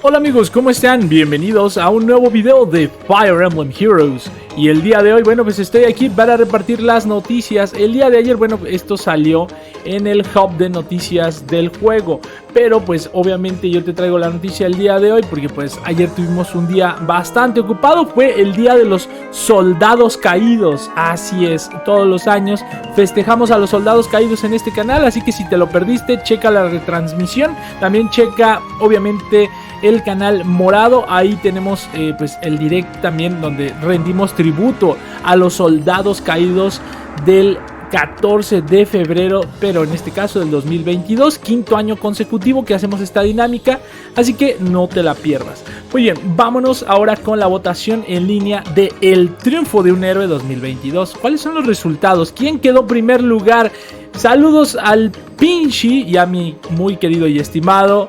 Hola amigos, ¿cómo están? Bienvenidos a un nuevo video de Fire Emblem Heroes. Y el día de hoy, bueno, pues estoy aquí para repartir las noticias. El día de ayer, bueno, esto salió en el hub de noticias del juego. Pero pues obviamente yo te traigo la noticia el día de hoy porque pues ayer tuvimos un día bastante ocupado. Fue el día de los soldados caídos. Así es, todos los años festejamos a los soldados caídos en este canal. Así que si te lo perdiste, checa la retransmisión. También checa, obviamente, el canal morado. Ahí tenemos pues el direct también donde rendimos tributo a los soldados caídos del 14 de febrero, pero en este caso del 2022, quinto año consecutivo que hacemos esta dinámica, así que no te la pierdas. Muy bien, vámonos ahora con la votación en línea de El Triunfo de un Héroe 2022. ¿Cuáles son los resultados? ¿Quién quedó primer lugar? Saludos al Pinchi y a mi muy querido y estimado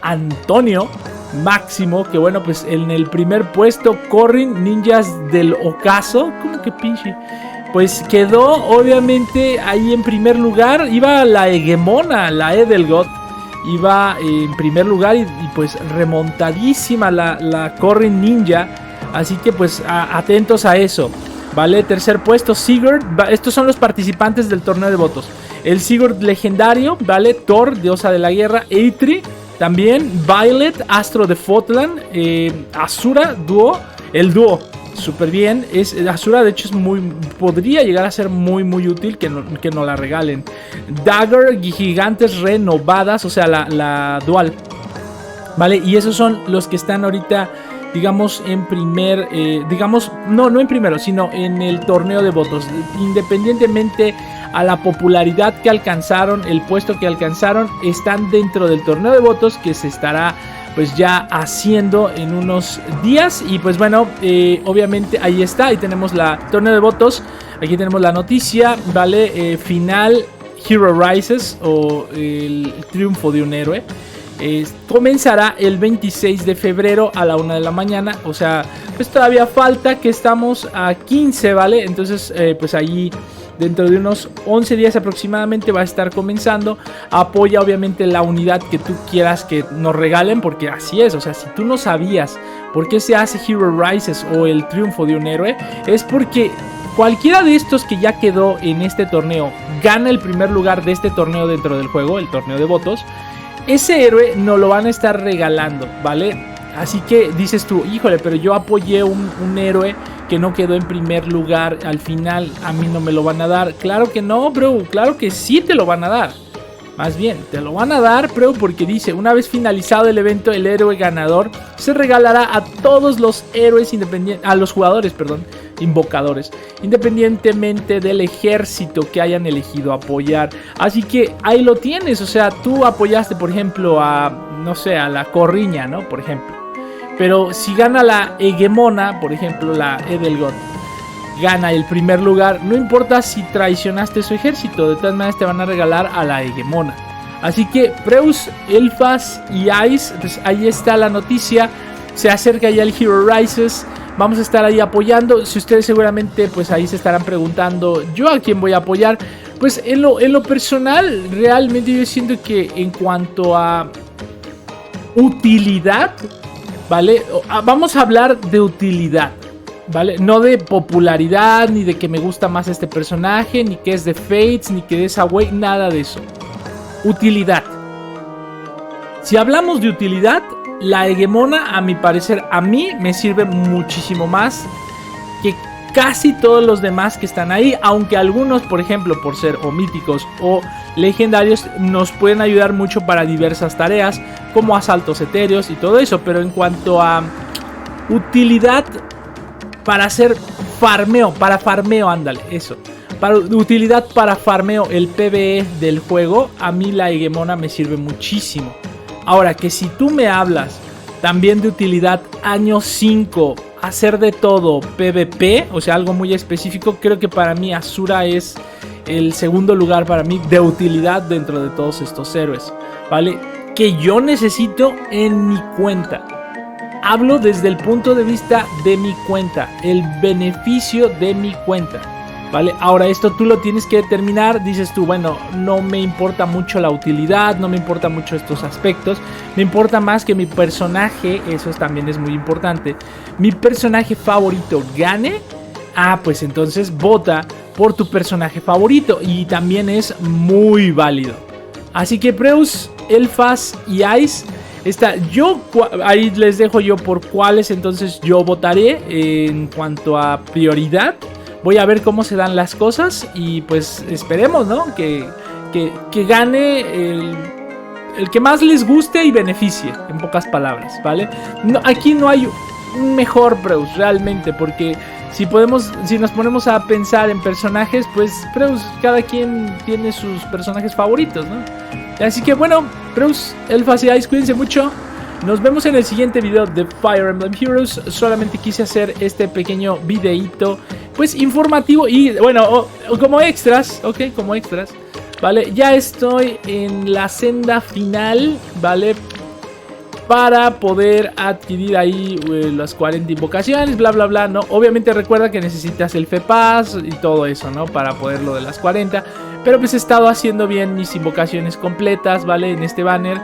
Antonio Máximo, que bueno, pues en el primer puesto Corrin Ninjas del Ocaso. ¿Cómo que Pinchi? Pues quedó obviamente ahí en primer lugar. Iba la hegemona, la Edelgard, iba en primer lugar y pues remontadísima la Corrin Ninja. Así que pues atentos a eso, ¿vale? Tercer puesto Sigurd. Estos son los participantes del torneo de votos. El Sigurd legendario, ¿vale? Thor, diosa de la guerra. Eitri también. Violet, astro de Fotland. Asura, dúo. El dúo. Súper bien, Asura de hecho podría llegar a ser muy útil que no la regalen. Dagger, gigantes renovadas, o sea la dual, vale, y esos son los que están ahorita, digamos, en primer, no en primero, sino en el torneo de votos. Independientemente a la popularidad que alcanzaron, el puesto que alcanzaron, están dentro del torneo de votos que se estará pues ya haciendo en unos días. Y pues bueno, obviamente ahí está, ahí tenemos la torneo de votos, aquí tenemos la noticia, vale, final Hero Rises o el triunfo de un héroe. Comenzará el 26 de febrero a la 1 de la mañana, o sea, pues todavía falta, que estamos a 15, ¿vale? Entonces, pues ahí dentro de unos 11 días aproximadamente va a estar comenzando. Apoya obviamente la unidad que tú quieras que nos regalen, porque así es, o sea, si tú no sabías por qué se hace Hero Rises o el triunfo de un héroe, es porque cualquiera de estos que ya quedó en este torneo gana el primer lugar de este torneo dentro del juego, el torneo de votos. Ese héroe nos lo van a estar regalando, ¿vale? Así que dices tú, híjole, pero yo apoyé un héroe que no quedó en primer lugar, al final a mí no me lo van a dar. Claro que no, bro, claro que sí te lo van a dar. Más bien, te lo van a dar, bro, porque dice, una vez finalizado el evento, el héroe ganador se regalará a todos los héroes independientes, a los jugadores, perdón, invocadores, independientemente del ejército que hayan elegido apoyar. Así que ahí lo tienes, o sea, tú apoyaste, por ejemplo, a, no sé, a la Corriña, ¿no? Por ejemplo. Pero si gana la hegemona, por ejemplo, la Edelgard, gana el primer lugar, no importa si traicionaste su ejército, de todas maneras te van a regalar a la hegemona. Así que Preus, Elfas y Ice, pues ahí está la noticia. Se acerca ya el Hero Rises, vamos a estar ahí apoyando. Si ustedes seguramente pues ahí se estarán preguntando, ¿yo a quién voy a apoyar? Pues en lo personal, realmente yo siento que en cuanto a utilidad, ¿vale? Vamos a hablar de utilidad, ¿vale? No de popularidad, ni de que me gusta más este personaje, ni que es de Fates, ni que de esa wey, nada de eso. Utilidad. Si hablamos de utilidad, la hegemona, a mi parecer, a mí me sirve muchísimo más que casi todos los demás que están ahí, aunque algunos, por ejemplo, por ser o míticos o legendarios, nos pueden ayudar mucho para diversas tareas, como asaltos etéreos y todo eso. Pero en cuanto a utilidad para hacer farmeo, ándale, eso. Para utilidad para farmeo, el PvE del juego, a mí la hegemona me sirve muchísimo. Ahora, que si tú me hablas también de utilidad año 5, hacer de todo PvP, o sea, algo muy específico, creo que para mí Asura es el segundo lugar para mí de utilidad dentro de todos estos héroes, ¿vale? Que yo necesito en mi cuenta. Hablo desde el punto de vista de mi cuenta, el beneficio de mi cuenta. ¿vale? Ahora esto tú lo tienes que determinar, dices tú, bueno, no me importa mucho la utilidad, no me importa mucho estos aspectos, me importa más que mi personaje, eso también es muy importante, mi personaje favorito gane, pues entonces vota por tu personaje favorito y también es muy válido. Así que Preus, Elfas y Ice, ahí les dejo yo por cuáles entonces yo votaré en cuanto a prioridad. Voy a ver cómo se dan las cosas y pues esperemos, ¿no? Que gane el que más les guste y beneficie, en pocas palabras, ¿vale? No, aquí no hay un mejor Preus realmente, porque si nos ponemos a pensar en personajes, pues Preus, cada quien tiene sus personajes favoritos, ¿no? Así que bueno, Preus, Elfas y Ice, cuídense mucho. Nos vemos en el siguiente video de Fire Emblem Heroes. Solamente quise hacer este pequeño videíto, pues informativo y bueno, como extras, ok, como extras, ¿vale? Ya estoy en la senda final, ¿vale? Para poder adquirir ahí las 40 invocaciones, bla bla bla, ¿no? Obviamente recuerda que necesitas el FEPAS y todo eso, ¿no? Para poder lo de las 40. Pero pues he estado haciendo bien mis invocaciones completas, ¿vale? En este banner.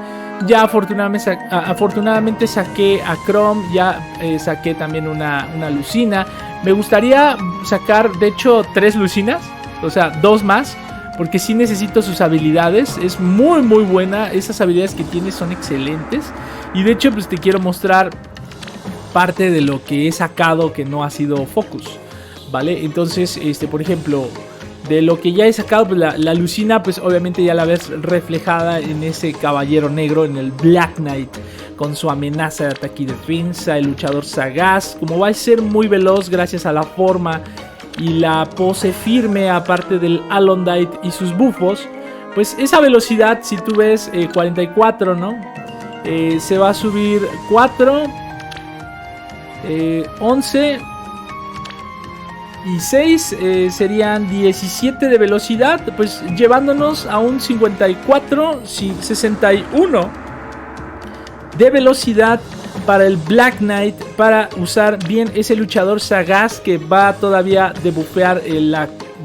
Ya afortunadamente saqué a Chrome, ya saqué también una Lucina. Me gustaría sacar, de hecho, 3 Lucinas, o sea, 2 más. Porque sí necesito sus habilidades, es muy muy buena, esas habilidades que tiene son excelentes. Y de hecho pues te quiero mostrar parte de lo que he sacado que no ha sido Focus, ¿vale? Entonces, por ejemplo, de lo que ya he sacado, pues la Lucina pues obviamente ya la ves reflejada en ese caballero negro, en el Black Knight, con su amenaza de ataque y defensa, el luchador sagaz, como va a ser muy veloz gracias a la forma y la pose firme, aparte del Alondite y sus bufos, pues esa velocidad, si tú ves 44, ¿no? Se va a subir 4, 11 y 6, serían 17 de velocidad, pues llevándonos a un 54, 61 de velocidad para el Black Knight, para usar bien ese luchador sagaz que va todavía a debufear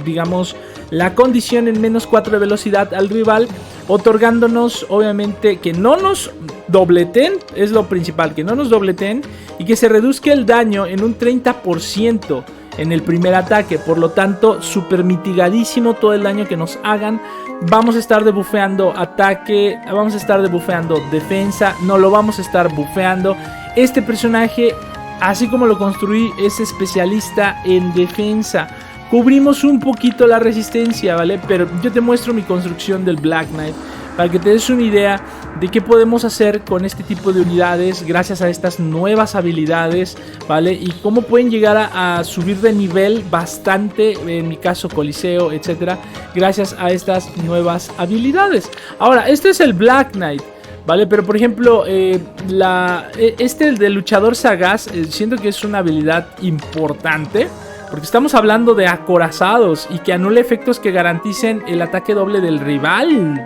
digamos, la condición en menos 4 de velocidad al rival, otorgándonos obviamente que no nos dobleten, es lo principal, que no nos dobleten y que se reduzca el daño en un 30% en el primer ataque. Por lo tanto, super mitigadísimo todo el daño que nos hagan. Vamos a estar debufeando ataque, vamos a estar debufeando defensa, no lo vamos a estar bufeando. Este personaje, así como lo construí, es especialista en defensa. Cubrimos un poquito la resistencia, ¿vale? Pero yo te muestro mi construcción del Black Knight para que te des una idea de qué podemos hacer con este tipo de unidades gracias a estas nuevas habilidades, ¿vale? Y cómo pueden llegar a subir de nivel bastante, en mi caso Coliseo, etcétera, gracias a estas nuevas habilidades. Ahora, este es el Black Knight, ¿vale? Pero por ejemplo, el del luchador sagaz, siento que es una habilidad importante, porque estamos hablando de acorazados y que anula efectos que garanticen el ataque doble del rival,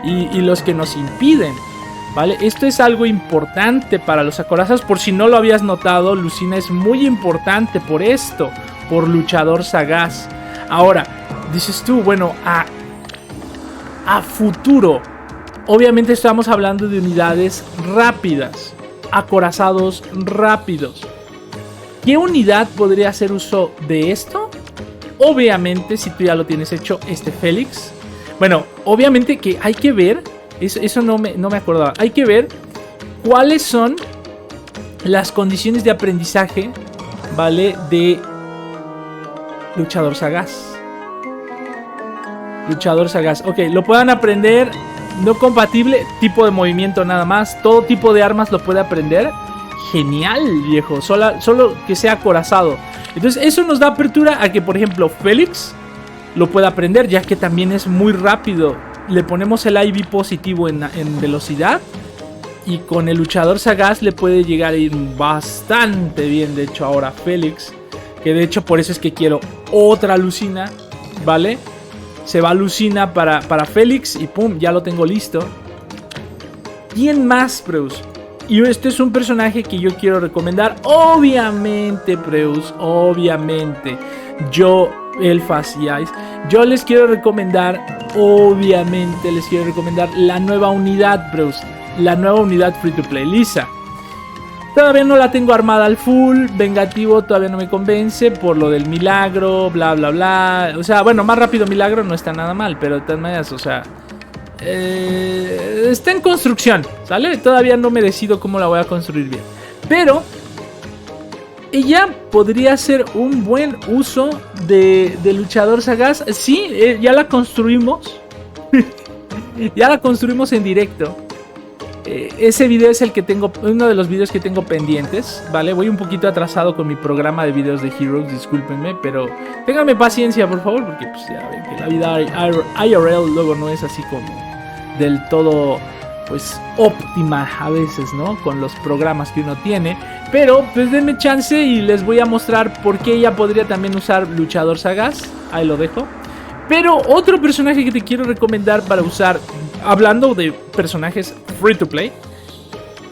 y los que nos impiden, ¿vale? Esto es algo importante para los acorazados. Por si no lo habías notado, Lucina es muy importante por esto, por luchador sagaz. Ahora, dices tú, bueno, a futuro, obviamente estamos hablando de unidades rápidas, acorazados rápidos. ¿Qué unidad podría hacer uso de esto? Obviamente, si tú ya lo tienes hecho, Félix. Bueno, obviamente que hay que ver, eso no me acordaba. Hay que ver cuáles son las condiciones de aprendizaje, ¿vale? De luchador sagaz. Luchador sagaz. Ok, lo puedan aprender, no compatible, tipo de movimiento nada más. Todo tipo de armas lo puede aprender. Genial, viejo, solo que sea acorazado. Entonces eso nos da apertura a que, por ejemplo, Félix lo pueda aprender, ya que también es muy rápido. Le ponemos el IV positivo en velocidad, y con el luchador sagaz le puede llegar a ir bastante bien. De hecho, ahora Félix, que de hecho por eso es que quiero otra Lucina, ¿vale? Se va Lucina para Félix y pum, ya lo tengo listo. ¿Quién más, Preus? Y este es un personaje que yo quiero recomendar. Obviamente, Preus, obviamente. Elfas y Ice. Yo les quiero recomendar, obviamente les quiero recomendar la nueva unidad, bros. La nueva unidad free to play, Lisa. Todavía no la tengo armada al full. Vengativo todavía no me convence por lo del milagro, bla bla bla. O sea, bueno, más rápido milagro no está nada mal, pero de todas maneras, o sea, está en construcción, ¿sale? Todavía no me decido cómo la voy a construir bien. Pero ella podría ser un buen uso de luchador sagaz. Sí, ya la construimos. Ya la construimos en directo. Ese video es el que tengo, uno de los videos que tengo pendientes, ¿vale? Voy un poquito atrasado con mi programa de videos de Heroes, discúlpenme, pero ténganme paciencia, por favor, porque pues ya ven que la vida IRL luego no es así como del todo, pues, óptima a veces, ¿no? Con los programas que uno tiene, pero pues denme chance y les voy a mostrar por qué ella podría también usar luchador sagaz, ahí lo dejo. Pero otro personaje que te quiero recomendar para usar, hablando de personajes free to play,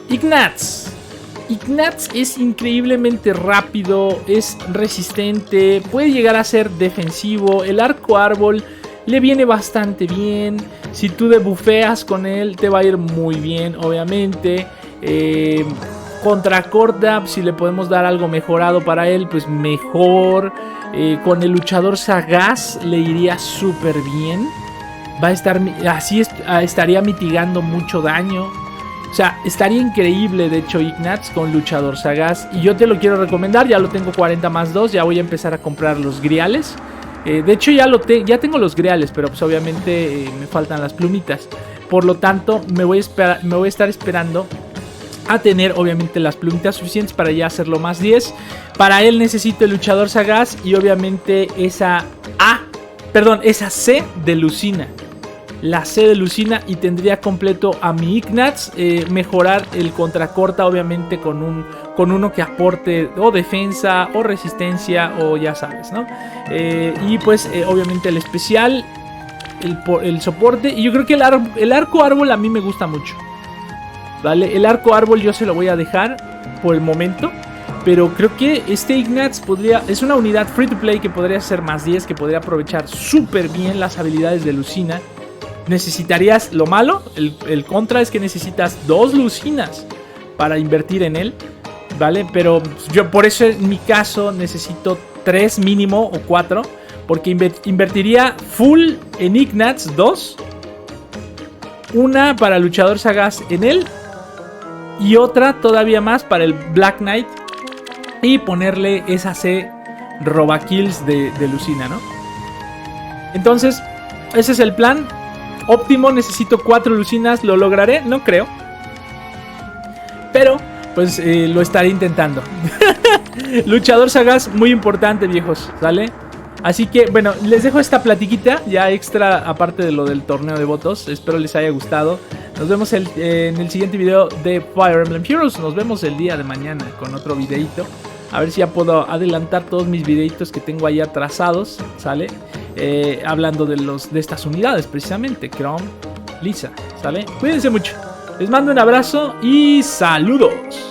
Ignatz. Ignatz es increíblemente rápido, es resistente, puede llegar a ser defensivo. El arco árbol le viene bastante bien. Si tú debufeas con él, te va a ir muy bien, obviamente. Contra Cordap, si le podemos dar algo mejorado para él, pues mejor. Con el luchador sagaz le iría súper bien. Va a estar así, estaría mitigando mucho daño. O sea, estaría increíble, de hecho, Ignatz con luchador sagaz. Y yo te lo quiero recomendar, ya lo tengo 40+2. Ya voy a empezar a comprar los griales. De hecho, ya tengo los griales, pero pues obviamente me faltan las plumitas. Por lo tanto, me voy a estar esperando a tener obviamente las plumitas suficientes para ya hacerlo +10. Para él necesito el luchador sagaz y obviamente esa C de Lucina. La C de Lucina, y tendría completo a mi Ignatz. Mejorar el contracorta obviamente con uno que aporte o defensa o resistencia o ya sabes, ¿no? Y pues obviamente el especial, el soporte. Y yo creo que el arco árbol a mí me gusta mucho, ¿vale? El arco árbol yo se lo voy a dejar por el momento. Pero creo que este Ignatz es una unidad free to play que podría ser +10, que podría aprovechar súper bien las habilidades de Lucina. Necesitarías, lo malo, el contra es que necesitas 2 Lucinas para invertir en él, ¿vale? Pero yo por eso en mi caso necesito 3 mínimo o 4, porque invertiría full en Ignatz 2, una para luchador sagaz en él y otra todavía más para el Black Knight, y ponerle esa C robakills de Lucina, ¿no? Entonces, ese es el plan óptimo. Necesito 4 Lucinas. ¿Lo lograré? No creo, pero pues lo estaré intentando. Luchador sagaz, muy importante, viejos, ¿sale? Así que, bueno, les dejo esta platiquita ya extra, aparte de lo del torneo de votos. Espero les haya gustado. Nos vemos en el siguiente video de Fire Emblem Heroes. Nos vemos el día de mañana con otro videito. A ver si ya puedo adelantar todos mis videitos que tengo ahí atrasados, ¿sale? Hablando de estas unidades, precisamente. Chrome, Lisa, ¿sale? Cuídense mucho. Les mando un abrazo y saludos.